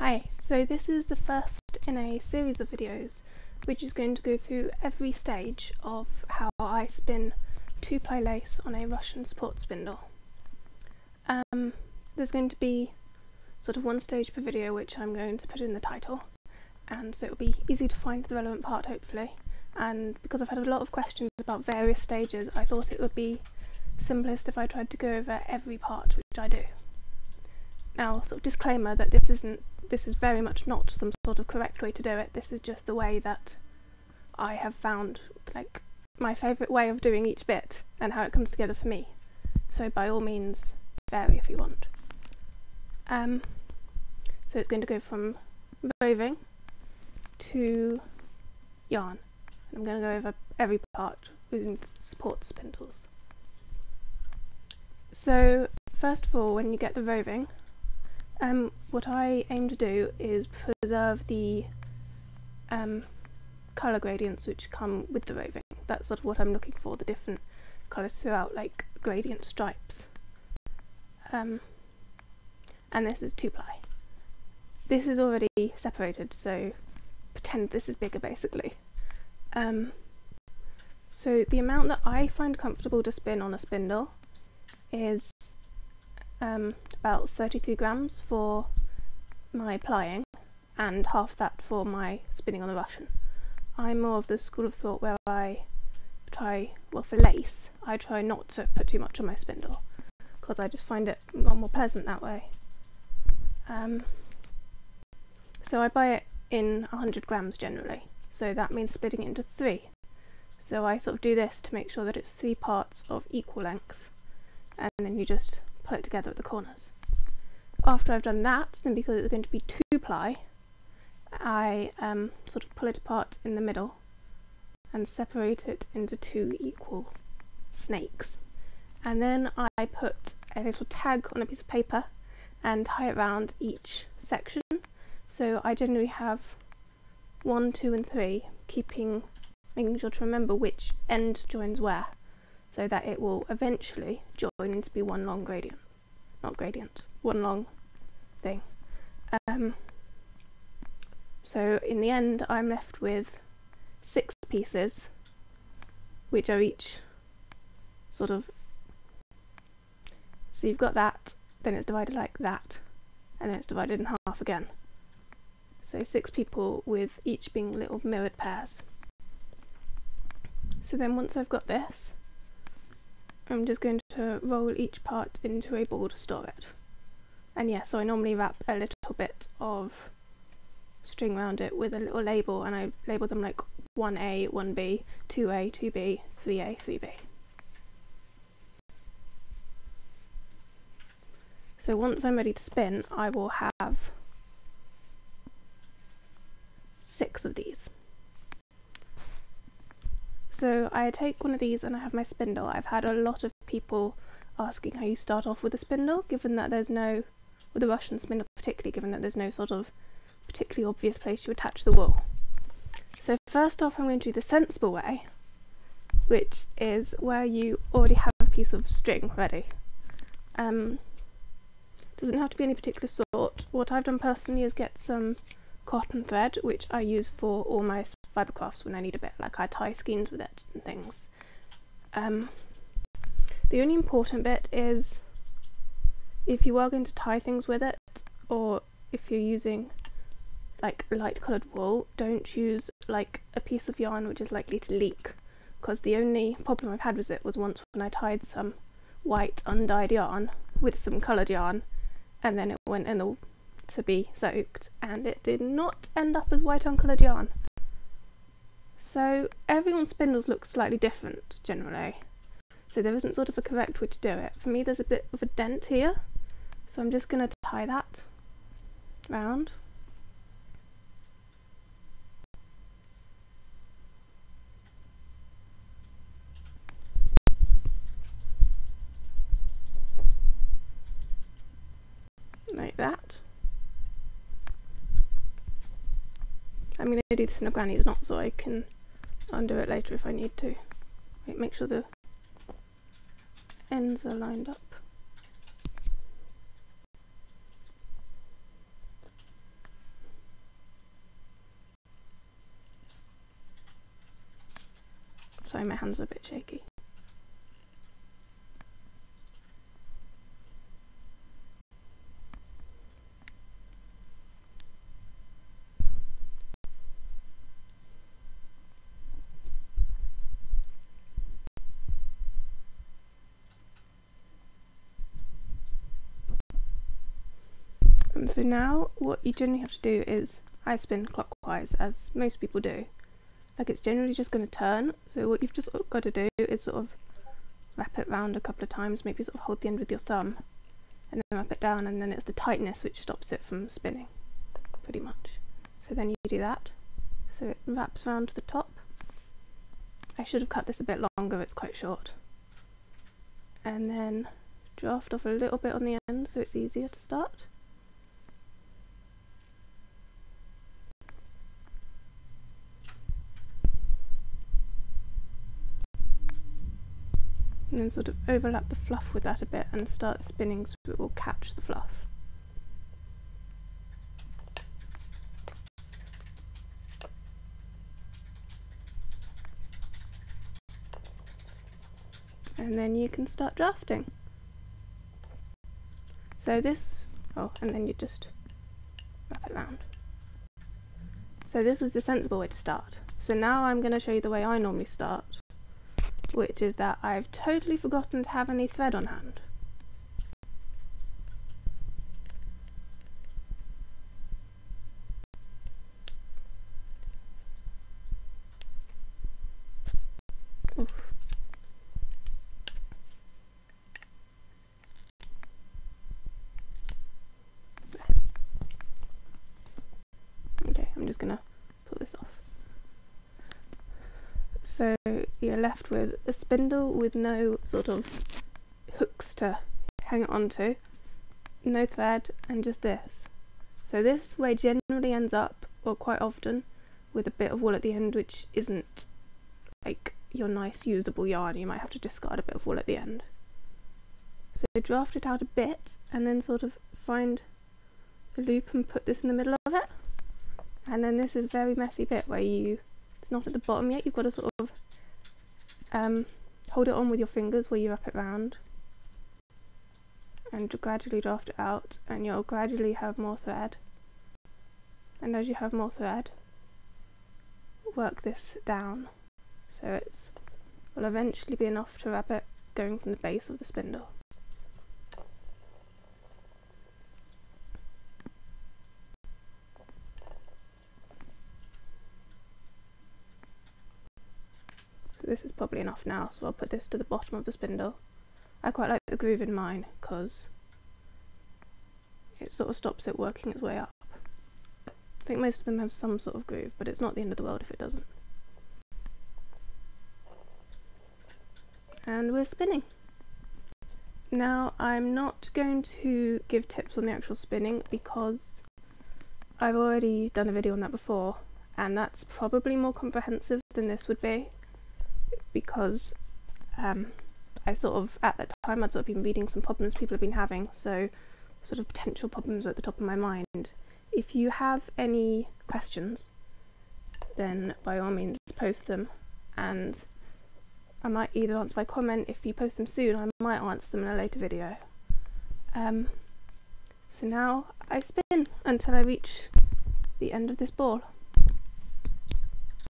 Hi, so this is the first in a series of videos which is going to go through every stage of how I spin 2-ply lace on a Russian support spindle. There's going to be sort of one stage per video which I'm going to put in the title, and so it'll be easy to find the relevant part hopefully, and because I've had a lot of questions about various stages I thought it would be simplest if I tried to go over every part which I do. Now, sort of disclaimer that this is very much not some sort of correct way to do it. This is just the way that I have found, like, my favourite way of doing each bit and how it comes together for me. So by all means, vary if you want. So it's going to go from roving to yarn. I'm going to go over every part with support spindles. So first of all, when you get the roving, what I aim to do is preserve the colour gradients which come with the roving. That's sort of what I'm looking for, the different colours throughout, like gradient stripes. And this is 2-ply. This is already separated, so pretend this is bigger basically. So the amount that I find comfortable to spin on a spindle is about 33 grams for my plying and half that for my spinning on the Russian. I'm more of the school of thought where I try, well, for lace, I try not to put too much on my spindle because I just find it more pleasant that way. So I buy it in 100 grams generally, so that means splitting it into 3. So I sort of do this to make sure that it's 3 parts of equal length, and then you just pull it together at the corners. After I've done that, then because it's going to be 2-ply, I sort of pull it apart in the middle and separate it into 2 equal snakes. And then I put a little tag on a piece of paper and tie it around each section. So I generally have 1, 2 and 3, making sure to remember which end joins where, so that it will eventually join into be one long gradient. Not gradient, one long thing. So in the end I'm left with 6 pieces, which are each sort of, so you've got that, then it's divided like that, and then it's divided in half again. So 6 people with each being little mirrored pairs. So then once I've got this, I'm just going to roll each part into a ball to store it. And yeah, so I normally wrap a little bit of string around it with a little label, and I label them like 1A, 1B, 2A, 2B, 3A, 3B. So once I'm ready to spin, I will have 6 of these. So I take one of these and I have my spindle. I've had a lot of people asking how you start off with a spindle, given that there's no, with a Russian spindle particularly, given that there's no sort of particularly obvious place you attach the wool. So first off I'm going to do the sensible way, which is where you already have a piece of string ready. Doesn't have to be any particular sort. What I've done personally is get some cotton thread, which I use for all my fibre crafts when I need a bit, like I tie skeins with it and things. The only important bit is if you are going to tie things with it, or if you're using like light coloured wool, don't use like a piece of yarn which is likely to leak, because the only problem I've had with it was once when I tied some white undyed yarn with some coloured yarn, and then it went in to be soaked, and it did not end up as white uncoloured yarn. So everyone's spindles look slightly different generally, so there isn't sort of a correct way to do it. For me there's a bit of a dent here, so I'm just going to tie that round. Like that. I'm going to do this in a granny's knot so I can undo it later if I need to. Make sure the ends are lined up. Sorry, my hands are a bit shaky. And so now what you generally have to do is I spin clockwise, as most people do. Like, it's generally just going to turn, so what you've just got to do is sort of wrap it round a couple of times, maybe sort of hold the end with your thumb and then wrap it down, and then it's the tightness which stops it from spinning, pretty much. So then you do that, so it wraps round to the top. I should have cut this a bit longer, it's quite short. And then draft off a little bit on the end so it's easier to start. And then sort of overlap the fluff with that a bit and start spinning so it will catch the fluff. And then you can start drafting. So this, and then you just wrap it round. So this was the sensible way to start. So now I'm going to show you the way I normally start, which is that I've totally forgotten to have any thread on hand. Oof. Okay, I'm just gonna pull this off. So you're left with a spindle with no sort of hooks to hang it onto, no thread, and just this. So this way generally ends up, or quite often, with a bit of wool at the end, which isn't like your nice usable yarn. You might have to discard a bit of wool at the end. So draft it out a bit and then sort of find the loop and put this in the middle of it. And then this is a very messy bit where it's not at the bottom yet, you've got to sort of hold it on with your fingers where you wrap it round and gradually draft it out, and you'll gradually have more thread, and as you have more thread, work this down so will eventually be enough to wrap it going from the base of the spindle. This is probably enough now, so I'll put this to the bottom of the spindle. I quite like the groove in mine because it sort of stops it working its way up. I think most of them have some sort of groove, but it's not the end of the world if it doesn't. And we're spinning. Now, I'm not going to give tips on the actual spinning because I've already done a video on that before, and that's probably more comprehensive than this would be. Because I sort of, at that time, I'd sort of been reading some problems people have been having, so sort of potential problems are at the top of my mind. If you have any questions, then by all means post them, and I might either answer by comment. If you post them soon, I might answer them in a later video. So now I spin until I reach the end of this ball.